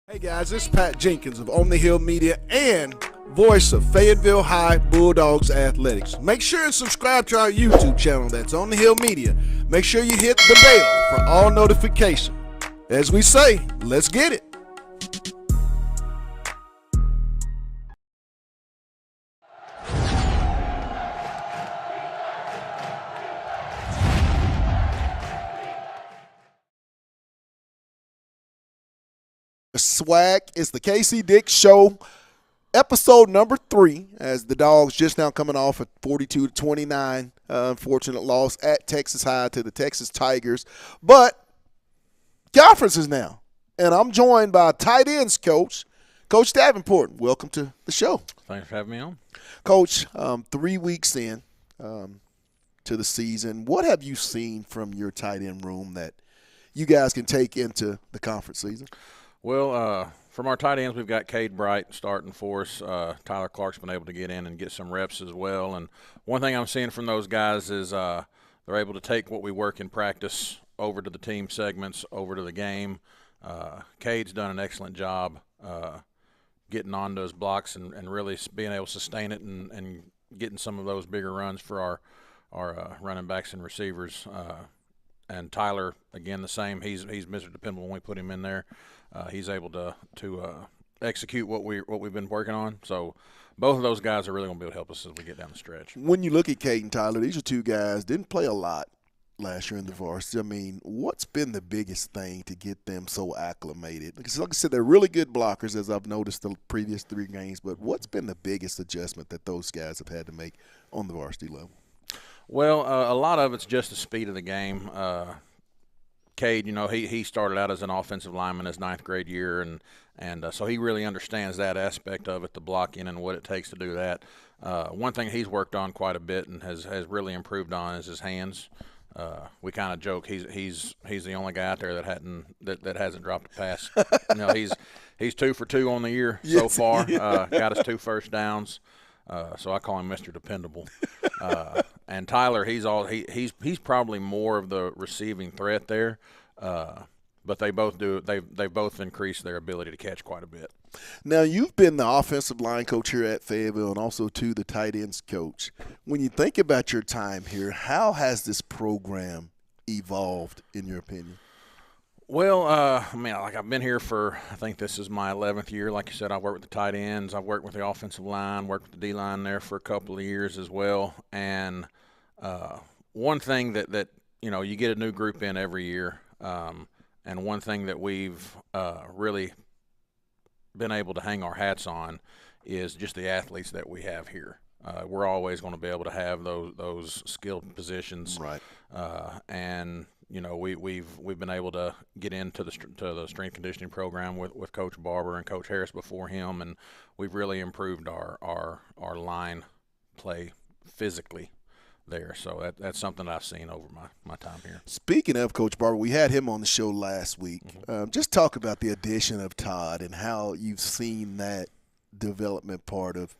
Hey guys, this is Pat Jenkins of On the Hill Media and voice of Fayetteville High Bulldogs Athletics. Make sure and subscribe to our YouTube channel, that's On the Hill Media. Make sure you hit the bell for all notifications. As we say, let's get it. Swag is the KC Dick Show, episode number 3, as the Dogs just now coming off a 42-29 unfortunate loss at Texas High to the Texas Tigers. But conferences now, and I'm joined by tight ends coach, Coach Davenport. Welcome to the show. Thanks for having me on. Coach, 3 weeks in to the season, what have you seen from your tight end room that you guys can take into the conference season? Well, from our tight ends, we've got Cade Bright starting for us. Tyler Clark's been able to get in and get some reps as well. And one thing I'm seeing from those guys is they're able to take what we work in practice over to the team segments, over to the game. Cade's done an excellent job getting on those blocks and really being able to sustain it and getting some of those bigger runs for our running backs and receivers. And Tyler, again, the same. He's Mr. Dependable when we put him in there. He's able to execute what we've been working on. So both of those guys are really going to be able to help us as we get down the stretch. When you look at Cade and Tyler, these are two guys didn't play a lot last year in the varsity. I mean, what's been the biggest thing to get them so acclimated? Because like I said, they're really good blockers, as I've noticed the previous 3 games. But what's been the biggest adjustment that those guys have had to make on the varsity level? Well, a lot of it's just the speed of the game. Cade, he started out as an offensive lineman his 9th grade year, and so he really understands that aspect of it, the blocking and what it takes to do that. One thing he's worked on quite a bit and has really improved on is his hands. We kind of joke he's the only guy out there that hasn't dropped a pass. He's 2 for 2 on the year so far. Got us 2 first downs. So I call him Mr. Dependable. And Tyler, he's probably more of the receiving threat there. But they both do. They've both increased their ability to catch quite a bit. Now, you've been the offensive line coach here at Fayetteville and also, too, the tight ends coach. When you think about your time here, how has this program evolved, in your opinion? Well, I've been here for, I think this is my 11th year. Like you said, I've worked with the tight ends. I've worked with the offensive line, worked with the D-line there for a couple of years as well. And one thing that you get a new group in every year, and one thing that we've really been able to hang our hats on is just the athletes that we have here. We're always going to be able to have those skilled positions. Right. And we've been able to get into the strength conditioning program with Coach Barber and Coach Harris before him, and we've really improved our line play physically there. So that's something I've seen over my time here. Speaking of Coach Barber, we had him on the show last week. Mm-hmm. Just talk about the addition of Todd and how you've seen that development part of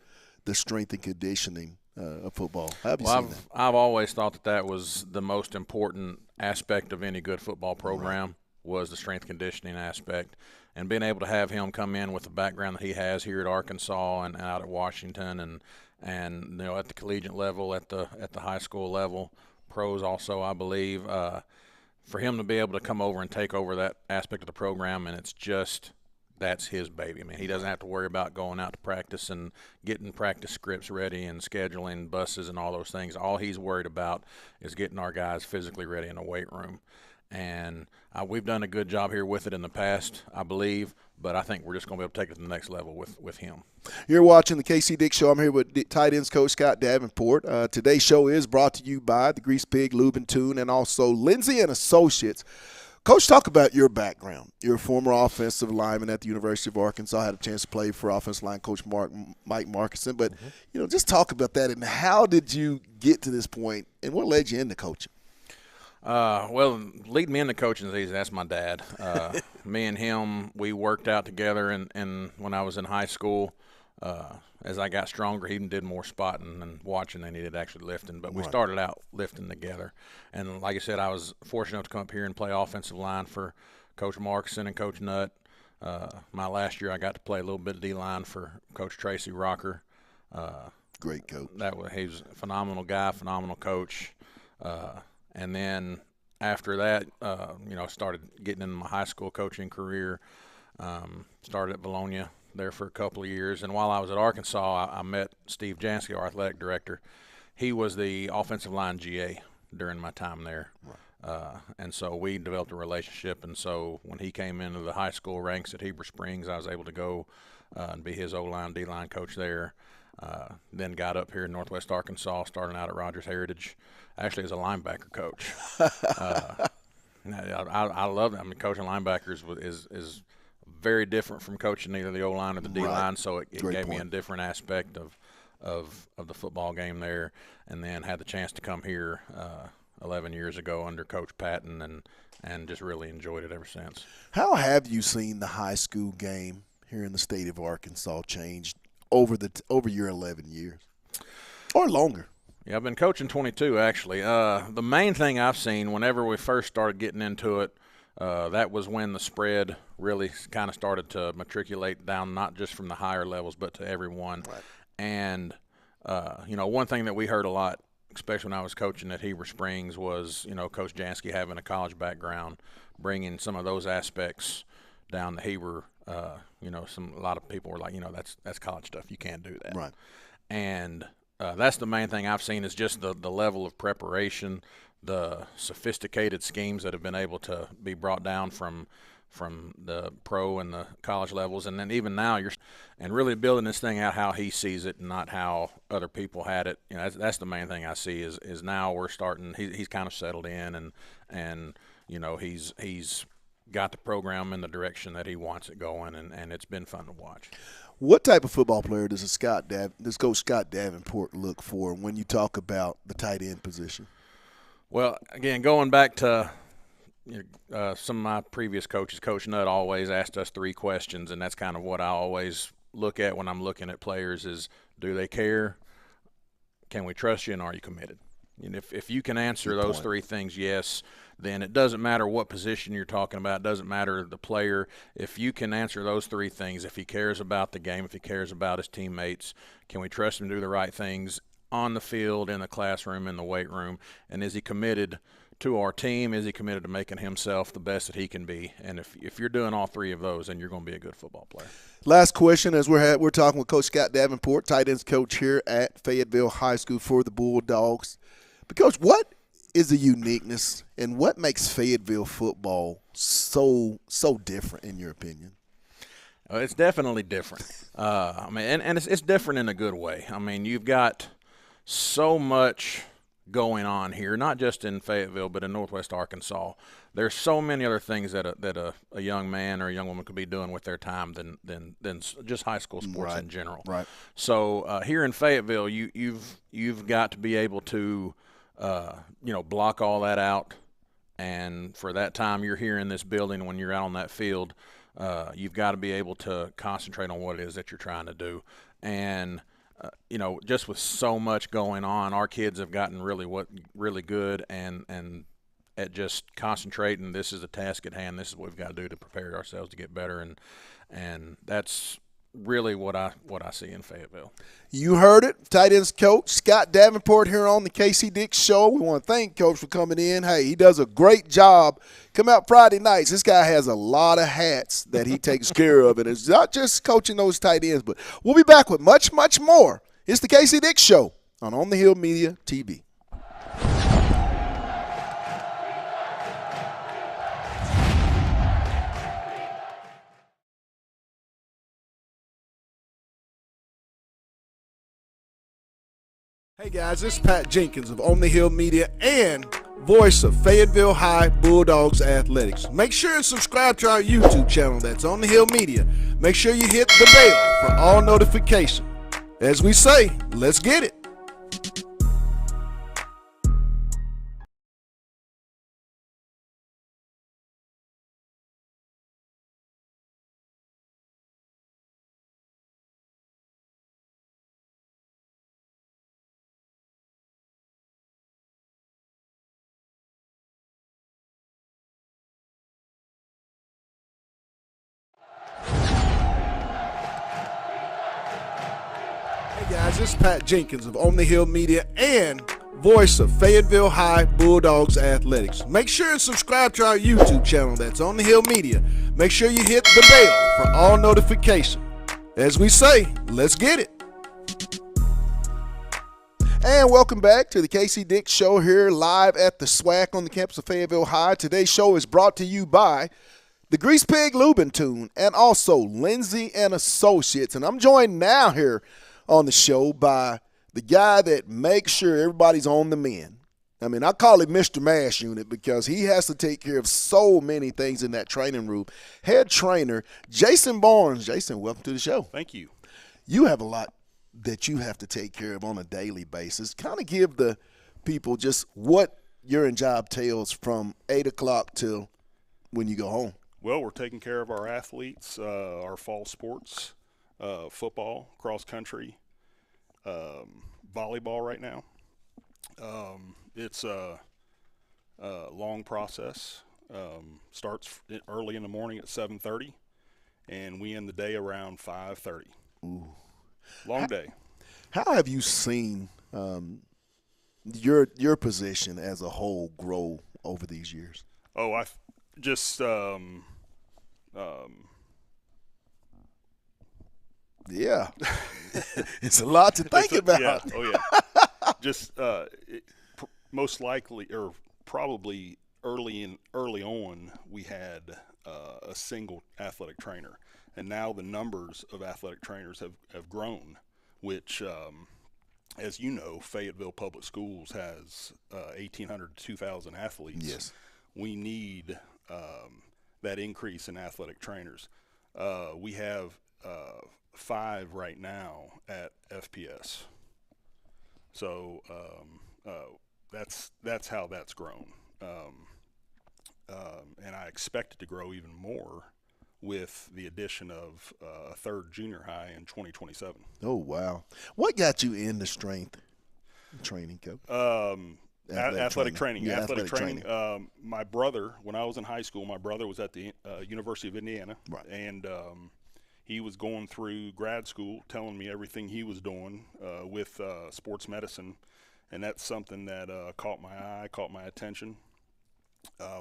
the strength and conditioning of football. How have you seen that? I've always thought that was the most important aspect of any good football program, was the strength conditioning aspect. And being able to have him come in with the background that he has here at Arkansas and out at Washington and at the collegiate level, at the high school level, pros also, I believe, for him to be able to come over and take over that aspect of the program, and that's his baby. I mean, he doesn't have to worry about going out to practice and getting practice scripts ready and scheduling buses and all those things. All he's worried about is getting our guys physically ready in the weight room. And we've done a good job here with it in the past, I believe, but I think we're just going to be able to take it to the next level with him. You're watching the KC Dick Show. I'm here with tight ends coach Scott Davenport. Today's show is brought to you by the Grease Pig Lube and Tune and also Lindsay and Associates. Coach, talk about your background. You're a former offensive lineman at the University of Arkansas. I had a chance to play for offensive line coach Mike Markinson. But, just talk about that and how did you get to this point and what led you into coaching? Well, leading me into coaching is easy. That's my dad. Me and him, we worked out together and when I was in high school. As I got stronger, he did more spotting and watching than he did actually lifting. But we started out lifting together. And like I said, I was fortunate enough to come up here and play offensive line for Coach Markson and Coach Nutt. My last year, I got to play a little bit of D-line for Coach Tracy Rocker. Great coach. He was a phenomenal guy, phenomenal coach. And then after that, started getting into my high school coaching career. Started at Bologna there for a couple of years. And while I was at Arkansas, I met Steve Jansky, our athletic director. He was the offensive line GA during my time there. Right. And so we developed a relationship. And so when he came into the high school ranks at Heber Springs, I was able to go and be his O-line, D-line coach there. Then got up here in Northwest Arkansas, starting out at Rogers Heritage, actually as a linebacker coach. I love it. I mean, coaching linebackers is very different from coaching either the O-line or the D-line, right. So it gave me a different aspect of the football game there, and then had the chance to come here 11 years ago under Coach Patton and just really enjoyed it ever since. How have you seen the high school game here in the state of Arkansas change over your 11 years or longer? Yeah, I've been coaching 22 actually. The main thing I've seen whenever we first started getting into it, that was when the spread really kind of started to matriculate down, not just from the higher levels, but to everyone. Right. And, one thing that we heard a lot, especially when I was coaching at Heber Springs, was, Coach Jansky having a college background, bringing some of those aspects down to Heber. A lot of people were like, that's college stuff. You can't do that. Right. And that's the main thing I've seen is just the level of preparation, the sophisticated schemes that have been able to be brought down from the pro and the college levels, and then even now and really building this thing out how he sees it and not how other people had it. That's the main thing I see is now we're starting. He's kind of settled in and he's got the program in the direction that he wants it going, and it's been fun to watch. What type of football player does Coach Scott Davenport look for when you talk about the tight end position? Well, again, going back to some of my previous coaches, Coach Nutt always asked us 3 questions, and that's kind of what I always look at when I'm looking at players is, do they care, can we trust you, and are you committed? And if you can answer those 3 things, yes, then it doesn't matter what position you're talking about. It doesn't matter the player. If you can answer those 3 things, if he cares about the game, if he cares about his teammates, can we trust him to do the right things on the field, in the classroom, in the weight room, and is he committed to our team? Is he committed to making himself the best that he can be? And if you're doing all 3 of those, then you're going to be a good football player. Last question, as we're talking with Coach Scott Davenport, tight ends coach here at Fayetteville High School for the Bulldogs. But Coach, what is the uniqueness and what makes Fayetteville football so different in your opinion? It's definitely different. And it's different in a good way. I mean, you've got so much going on here, not just in Fayetteville, but in Northwest Arkansas. There's so many other things that a young man or a young woman could be doing with their time than just high school sports in general. Right. So here in Fayetteville, you've got to be able to block all that out, and for that time you're here in this building, when you're out on that field, you've got to be able to concentrate on what it is that you're trying to do. And just with so much going on, our kids have gotten really good and at just concentrating. This is the task at hand. This is what we've got to do to prepare ourselves to get better, and that's really what I see in Fayetteville. You heard it. Tight ends coach Scott Davenport here on the Casey Dix Show. We want to thank Coach for coming in. Hey, he does a great job. Come out Friday nights. This guy has a lot of hats that he takes care of, and it's not just coaching those tight ends, but we'll be back with much, much more. It's the Casey Dix Show on the Hill Media TV. Hey guys, this is Pat Jenkins of On the Hill Media and voice of Fayetteville High Bulldogs Athletics. Make sure and subscribe to our YouTube channel. That's On the Hill Media. Make sure you hit the bell for all notifications. As we say, let's get it. guys, it's Pat Jenkins of On the Hill Media and voice of Fayetteville High Bulldogs Athletics. Make sure and subscribe to our YouTube channel. That's On the Hill Media. Make sure you hit the bell for all notifications. As we say, let's get it. And welcome back to the Casey Dick Show here live at the SWAC on the campus of Fayetteville High. Today's show is brought to you by the Grease Pig Lubin Tune and also Lindsay and Associates. And I'm joined now here on the show by the guy that makes sure everybody's on the mend. I mean, I call him Mr. Mash Unit because he has to take care of so many things in that training room. Head trainer, Jason Barnes. Jason, welcome to the show. Thank you. You have a lot that you have to take care of on a daily basis. Kind of give the people just what your job entails from 8 o'clock till when you go home. Well, we're taking care of our athletes, our fall sports, football, cross country, volleyball right now. It's a long process. Starts early in the morning at 7:30, and we end the day around 5:30. Ooh. Long day. How have you seen your position as a whole grow over these years? Oh, I just yeah, it's a lot to think about. Yeah. Oh yeah. Just most likely, or probably early on, we had a single athletic trainer, and now the numbers of athletic trainers have grown, which, as you know, Fayetteville Public Schools has 1,800 to 2,000 athletes. Yes. We need that increase in athletic trainers. We have 5 right now at FPS. So that's how that's grown, and I expect it to grow even more with the addition of a third junior high in 2027. Oh wow! What got you into strength training, Coach? Athletic training. Yeah, athletic training. My brother, when I was in high school, my brother was at the University of Indiana, right. And he was going through grad school, telling me everything he was doing with sports medicine, and that's something that caught my eye, caught my attention.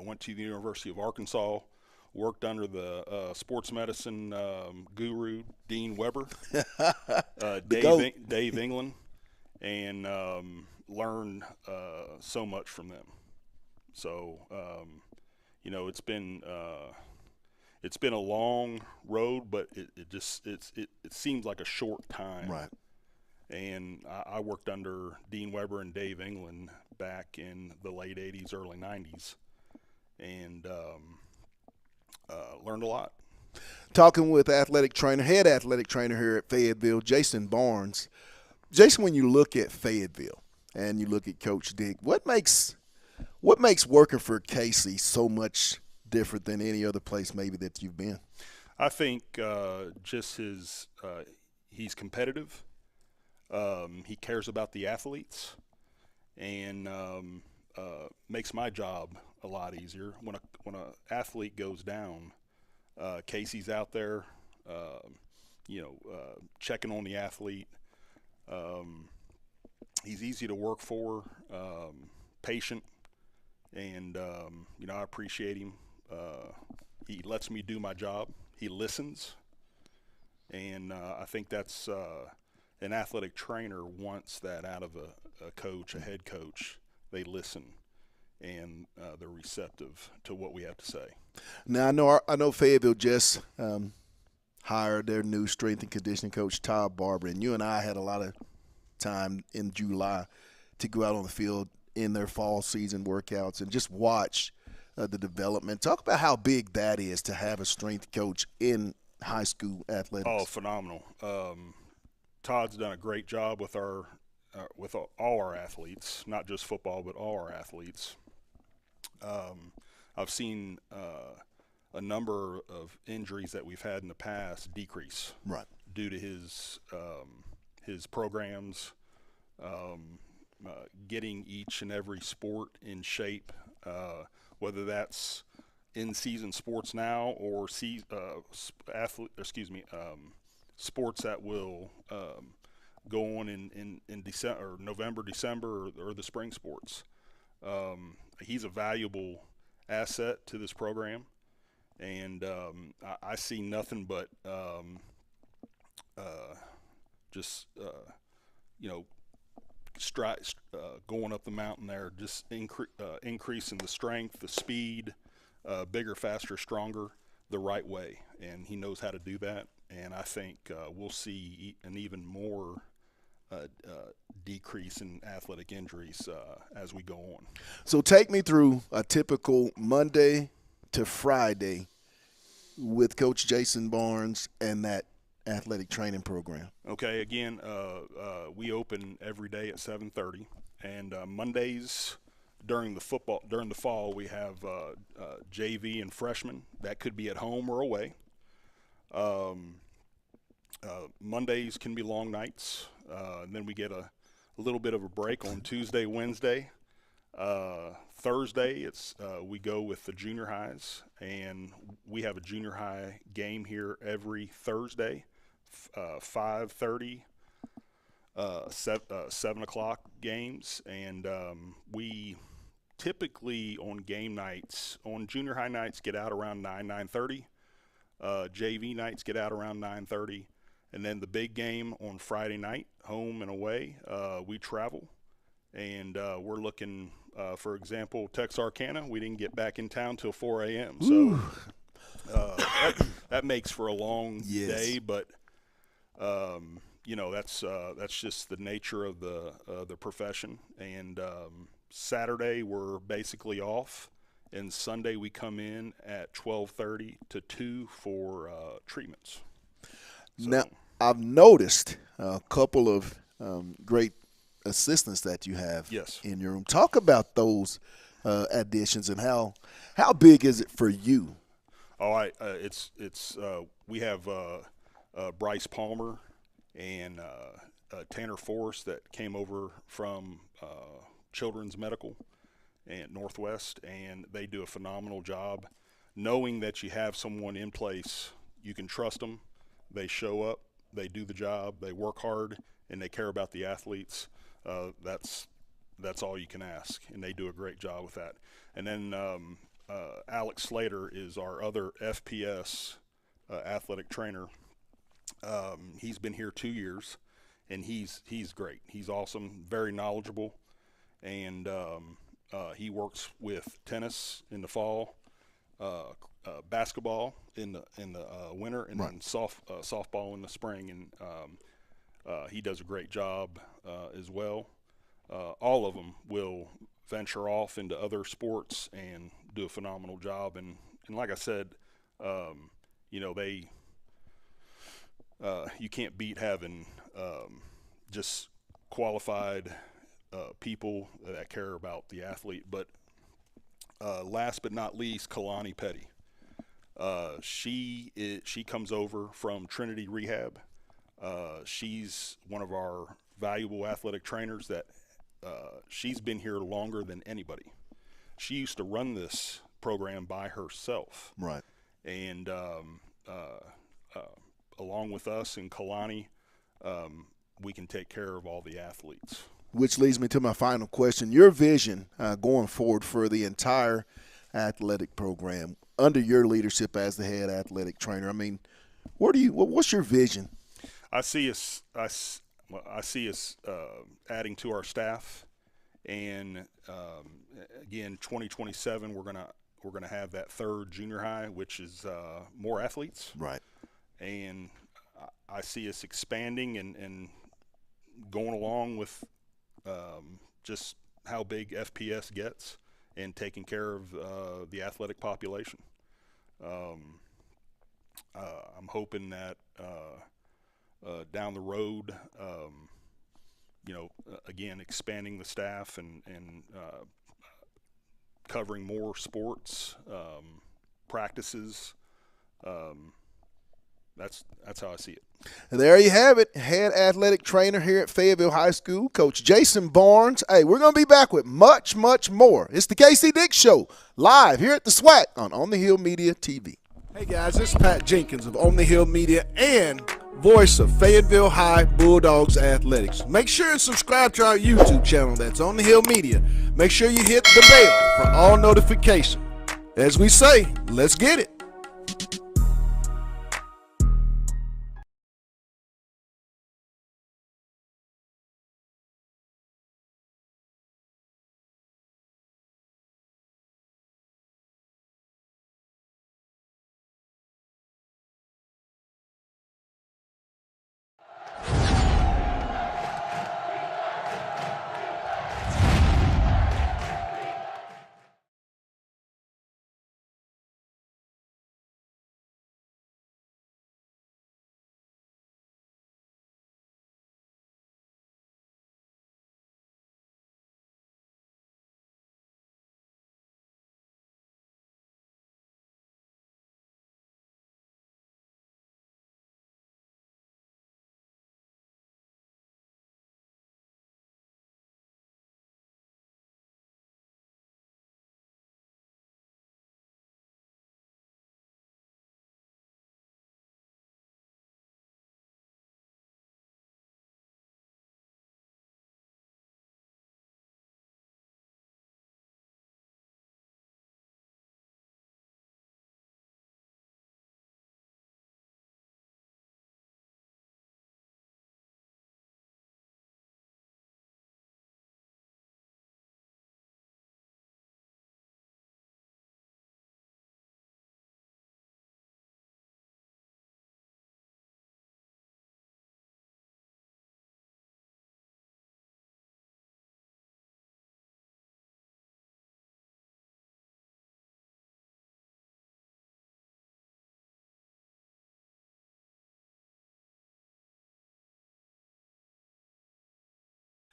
Went to the University of Arkansas, worked under the sports medicine guru, Dean Weber, Dave England, and learned so much from them. So, it's been a long road, but it seems like a short time. Right. And I worked under Dean Weber and Dave England back in the late 80s, early 90s, and learned a lot. Talking with head athletic trainer here at Fayetteville, Jason Barnes. Jason, when you look at Fayetteville and you look at Coach Dick, what makes working for Casey so much different than any other place maybe that you've been? I think just he's competitive. He cares about the athletes, and makes my job a lot easier. When a athlete goes down, Casey's out there, checking on the athlete. He's easy to work for, patient, and I appreciate him. He lets me do my job. He listens, and I think that's an athletic trainer wants that out of a coach, a head coach. They listen, and they're receptive to what we have to say. Now I know Fayetteville just hired their new strength and conditioning coach, Todd Barber, and you and I had a lot of time in July to go out on the field in their fall season workouts and just watch the development. Talk about how big that is to have a strength coach in high school athletics. Oh, phenomenal. Todd's done a great job with all our athletes, not just football, but all our athletes. I've seen a number of injuries that we've had in the past decrease, right, due to his programs, getting each and every sport in shape, whether that's in-season sports now or sports that will go on in December, or November, December, or the spring sports. He's a valuable asset to this program, and I see nothing but going up the mountain there, just increasing the strength, the speed, bigger, faster, stronger, the right way, and he knows how to do that. And I think we'll see an even more decrease in athletic injuries as we go on. So take me through a typical Monday to Friday with Coach Jason Barnes and that athletic training program. Okay, again, we open every day at 7:30, and Mondays during the fall we have JV and freshmen. That could be at home or away. Mondays can be long nights, and then we get a little bit of a break on Tuesday, Wednesday. Thursday, we go with the junior highs, and we have a junior high game here every Thursday, 5:30, 7 o'clock games, and we typically on game nights, on junior high nights, get out around 9:30. JV nights get out around 9:30. And then the big game on Friday night, home and away, we travel. And we're looking, for example, Texarkana. We didn't get back in town till 4 a.m. So that makes for a long day. But, that's just the nature of the profession. And Saturday we're basically off. And Sunday we come in at 12:30 to 2 for treatments. So, now, I've noticed a couple of great assistants that you have in your room. Talk about those additions and how big is it for you? We have Bryce Palmer and Tanner Forrest that came over from Children's Medical and Northwest, and they do a phenomenal job. Knowing that you have someone in place, you can trust them. They show up, they do the job, they work hard, and they care about the athletes. That's all you can ask, and they do a great job with that. And then Alex Slater is our other FPS athletic trainer. He's been here 2 years, and he's great. He's awesome, very knowledgeable, and he works with tennis in the fall, basketball in the winter, and then softball in the spring, and he does a great job as well. All of them will venture off into other sports and do a phenomenal job, and like I said, you can't beat having just qualified people that care about the athlete. But last but not least, Kalani Petty. She comes over from Trinity Rehab. She's one of our valuable athletic trainers that she's been here longer than anybody. She used to run this program by herself. Right. And along with us and Kalani, we can take care of all the athletes. Which leads me to my final question. Your vision going forward for the entire athletic program under your leadership as the head athletic trainer. I mean, what's your vision? I see us adding to our staff, and again, 2027 we're gonna have that third junior high, which is more athletes. Right. And I see us expanding and going along with just how big FPS gets and taking care of the athletic population. I'm hoping that down the road, again, expanding the staff and covering more sports, practices. That's how I see it. And there you have it, head athletic trainer here at Fayetteville High School, Coach Jason Barnes. Hey, we're going to be back with much, much more. It's the KC Dix Show, live here at the SWAC on the Hill Media TV. Hey, guys, this is Pat Jenkins of On the Hill Media, and voice of Fayetteville High Bulldogs Athletics. Make sure and subscribe to our YouTube channel that's On the Hill Media. Make sure you hit the bell for all notifications. As we say, let's get it.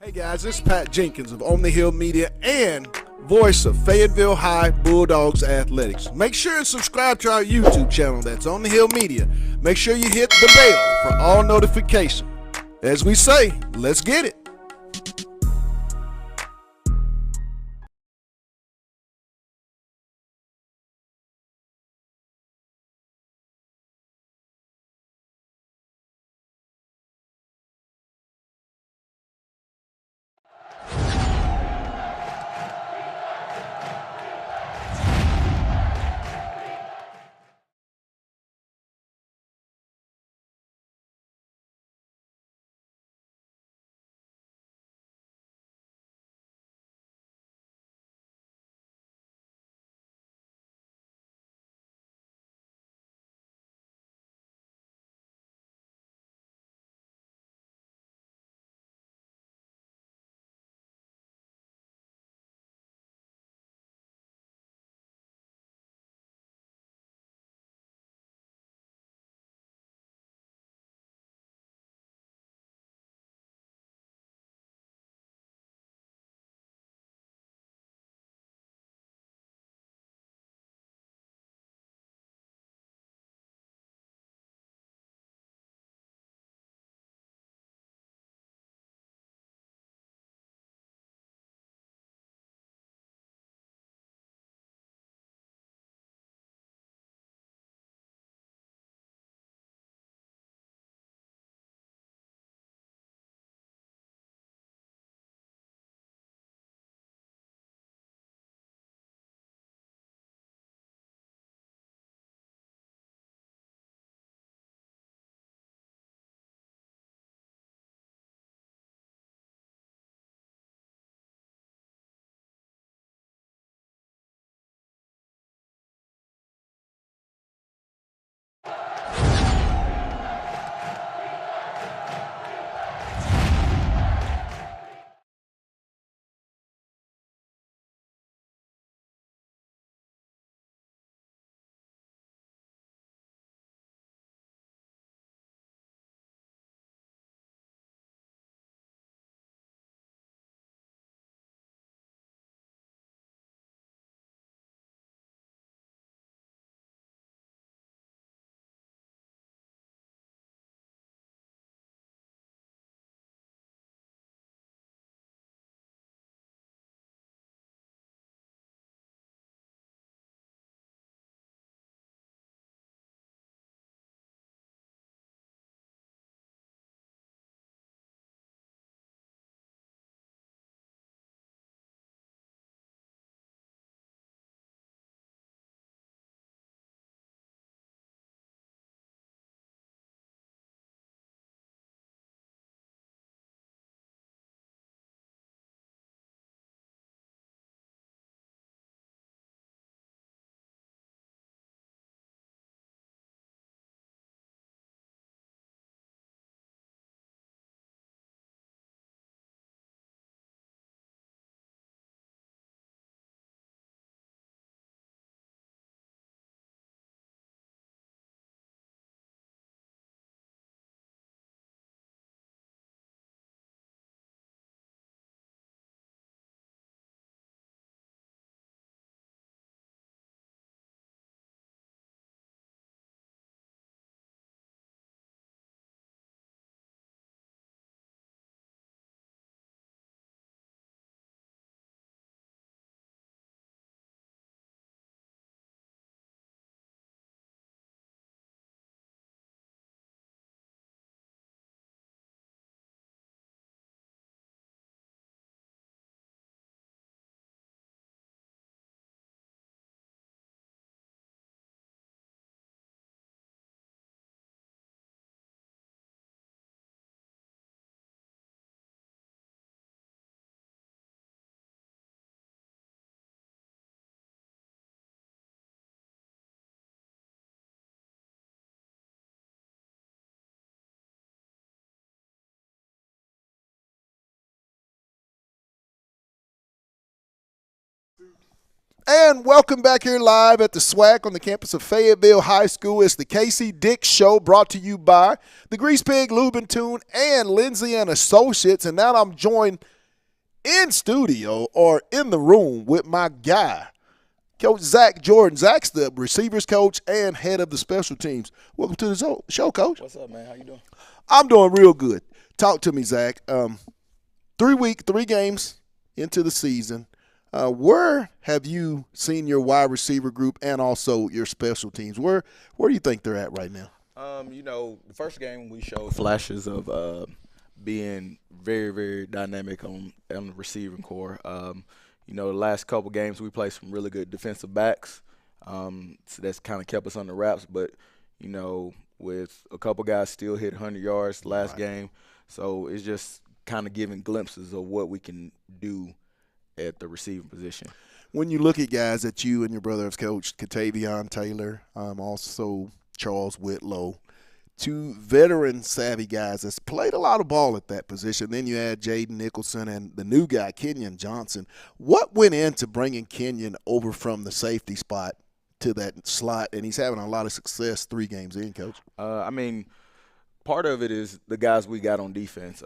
Hey guys, this is Pat Jenkins of On the Hill Media and voice of Fayetteville High Bulldogs Athletics. Make sure and subscribe to our YouTube channel that's On the Hill Media. Make sure you hit the bell for all notifications. As we say, let's get it. And welcome back here live at the SWAC on the campus of Fayetteville High School. It's the Casey Dick Show, brought to you by the Grease Pig, Lube and Tune, and Lindsay and Associates. And now I'm joined in studio or in the room with my guy, Coach Zach Jordan. Zach's the receivers coach and head of the special teams. Welcome to the show, Coach. What's up, man? How you doing? I'm doing real good. Talk to me, Zach. 3 games into the season. Where have you seen your wide receiver group and also your special teams? Where do you think they're at right now? The first game we showed flashes of being very, very dynamic on the receiving core. The last couple games we played some really good defensive backs. So that's kind of kept us on the wraps. But, with a couple guys still hit 100 yards last game. So it's just kind of giving glimpses of what we can do at the receiving position. When you look at guys that you and your brother have coached, Katavion Taylor, also Charles Whitlow, 2 veteran savvy guys that's played a lot of ball at that position. Then you add Jaden Nicholson and the new guy, Kenyon Johnson. What went into bringing Kenyon over from the safety spot to that slot? And he's having a lot of success 3 games in, Coach. Part of it is the guys we got on defense.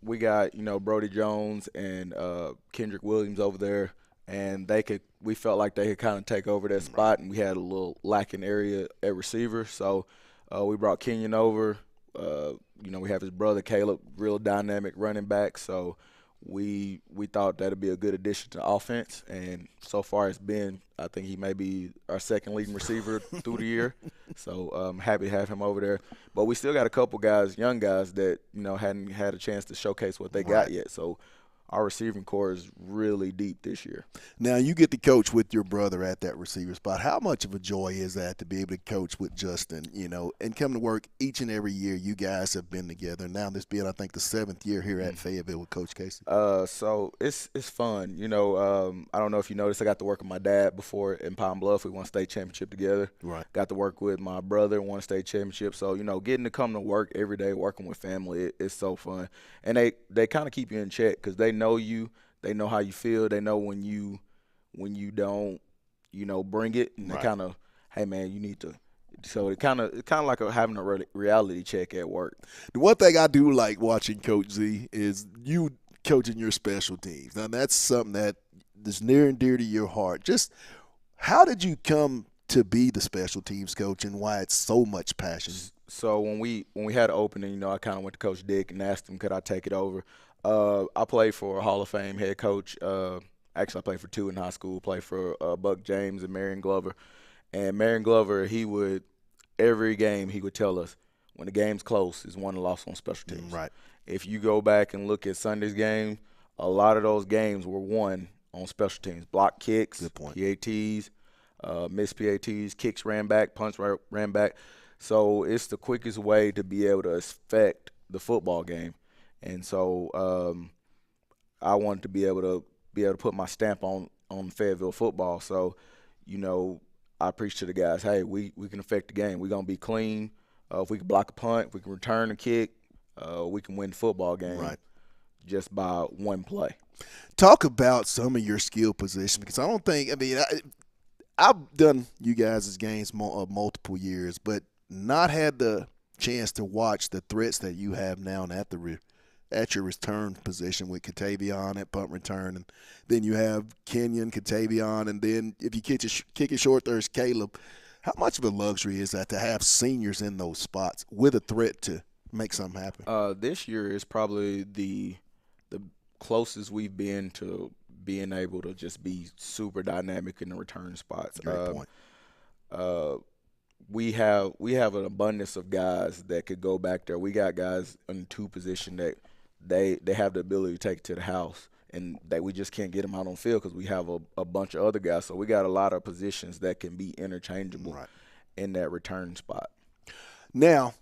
We got, Brody Jones and Kendrick Williams over there, and we felt like they could kind of take over that spot, and we had a little lacking area at receiver. So we brought Kenyon over. We have his brother Caleb, real dynamic running back. So we thought that'd be a good addition to offense, and so far it's been. I think he may be our second leading receiver through the year. So I'm happy to have him over there. But we still got a couple guys, young guys, that hadn't had a chance to showcase what they got yet. So our receiving core is really deep this year. Now, you get to coach with your brother at that receiver spot. How much of a joy is that to be able to coach with Justin, and come to work each and every year you guys have been together? Now this being, I think, the 7th year here at Fayetteville with Coach Casey. So it's fun. I don't know if you noticed, I got to work with my dad before in Pine Bluff. We won a state championship together. Right. Got to work with my brother, won a state championship. So, getting to come to work every day, working with family, it's so fun. And they kind of keep you in check because they know you, they know how you feel, they know when you don't, bring it, and they kind of, hey man, you need to. So it's kind of like having a reality check at work. The one thing I do like watching Coach Z is you coaching your special teams. Now that's something that is near and dear to your heart. Just how did you come to be the special teams coach, and why it's so much passion? So when we had an opening, I kind of went to Coach Dick and asked him could I take it over. I played for a Hall of Fame head coach. Actually, I played for 2 in high school. Played for Buck James and Marion Glover. And Marion Glover, every game he would tell us, when the game's close, is won or lost on special teams. Right. If you go back and look at Sunday's game, a lot of those games were won on special teams. Block kicks, good point. PATs, missed PATs, kicks ran back, punts ran back. So it's the quickest way to be able to affect the football game. And so I wanted to be able to put my stamp on Fayetteville football. So, I preach to the guys, hey, we can affect the game. We're going to be clean. If we can block a punt, if we can return a kick, we can win the football game just by one play. Talk about some of your skill positions, because I don't think – I've done you guys' games multiple years, but not had the chance to watch the threats that you have now at your return position with Katavion at punt return, and then you have Kenyon, Katavion, and then if you kick it short, there's Caleb. How much of a luxury is that to have seniors in those spots with a threat to make something happen? This year is probably the closest we've been to being able to just be super dynamic in the return spots. Great point. We have an abundance of guys that could go back there. We got guys in 2 position that they have the ability to take it to the house, and that we just can't get them out on field because we have a bunch of other guys. So we got a lot of positions that can be interchangeable in that return spot. Now,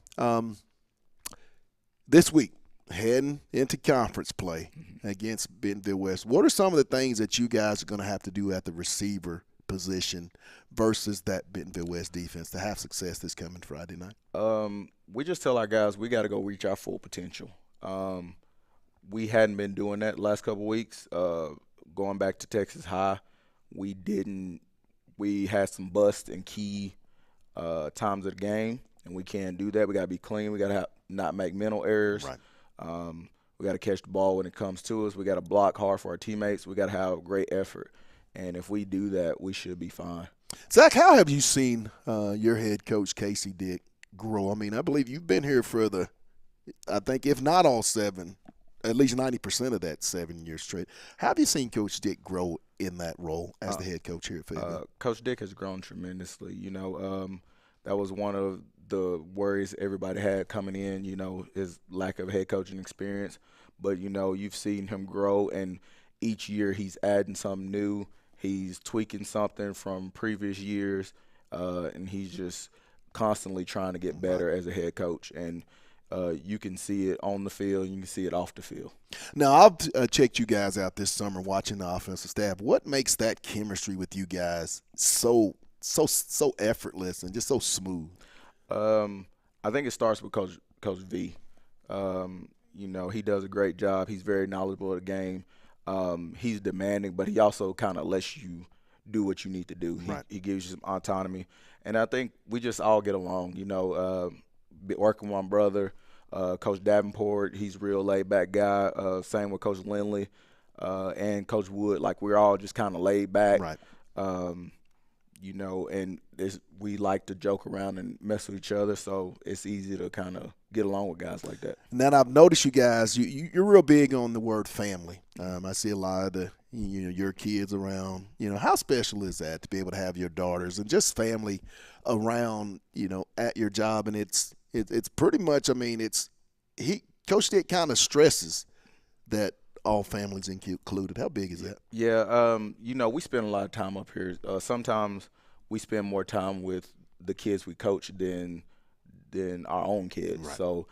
this week, heading into conference play against Bentonville West, what are some of the things that you guys are going to have to do at the receiver position versus that Bentonville West defense to have success this coming Friday night? We just tell our guys we got to go reach our full potential. We hadn't been doing that the last couple of weeks. Going back to Texas High, we had some busts in key times of the game, and we can't do that. We got to be clean. We got to not make mental errors. Right. We got to catch the ball when it comes to us. We got to block hard for our teammates. We got to have great effort. And if we do that, we should be fine. Zach, how have you seen your head coach, Casey Dick, grow? I mean, I believe you've been here for I think if not all 7, at least 90% of that 7 years straight. How have you seen Coach Dick grow in that role as the head coach here at Fayetteville? Coach Dick has grown tremendously. That was one of the worries everybody had coming in, his lack of head coaching experience. But, you've seen him grow, and each year he's adding something new. He's tweaking something from previous years, and he's just constantly trying to get better as a head coach. And you can see it on the field, you can see it off the field. Now, I've checked you guys out this summer watching the offensive staff. What makes that chemistry with you guys so effortless and just so smooth? I think it starts with Coach V. He does a great job. He's very knowledgeable of the game. He's demanding, but he also kind of lets you do what you need to do. Right. He gives you some autonomy. And I think we just all get along, working with my brother, Coach Davenport, he's a real laid-back guy. Same with Coach Lindley and Coach Wood. Like, we're all just kind of laid back. Right. And we like to joke around and mess with each other, so it's easy to kind of get along with guys like that. And then I've noticed you guys, you're real big on the word family. I see a lot of your kids around. How special is that to be able to have your daughters and just family around, at your job? And it's pretty much, Coach Dick kind of stresses that all families included. How big is that? Yeah, we spend a lot of time up here. Sometimes we spend more time with the kids we coach than our own kids. Right. So,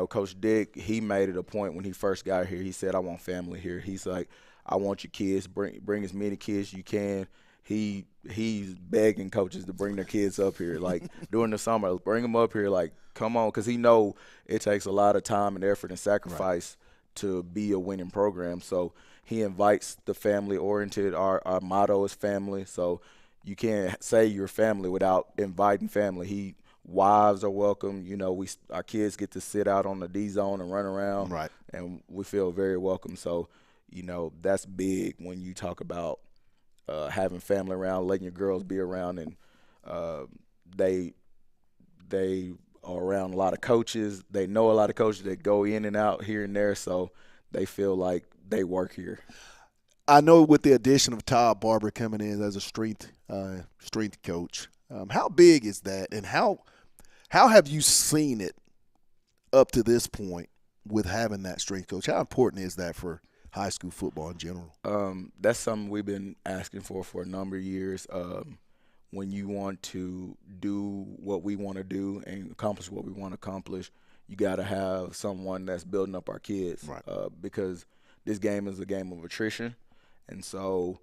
Coach Dick, he made it a point when he first got here. He said, "I want family here." He's like, "I want your kids. Bring as many kids as you can." He's begging coaches to bring their kids up here, like during the summer, bring them up here, like come on, because he know it takes a lot of time and effort and sacrifice to be a winning program. So he invites the family-oriented. Our motto is family, so you can't say you're family without inviting family. Wives are welcome. Our kids get to sit out on the D zone and run around, Right. and we feel very welcome. So, that's big when you talk about having family around, letting your girls be around, and they are around a lot of coaches. They know a lot of coaches that go in and out here and there, so they feel like they work here. I know with the addition of Todd Barber coming in as a strength coach, how big is that, and how have you seen it up to this point with having that strength coach? How important is that for high school football in general? That's something we've been asking for a number of years. When you want to do what we want to do and accomplish what we want to accomplish, you got to have someone that's building up our kids. Right. Because this game is a game of attrition, and so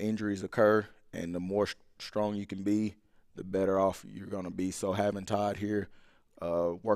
injuries occur, and the more strong you can be, the better off you're going to be. So having Todd here, working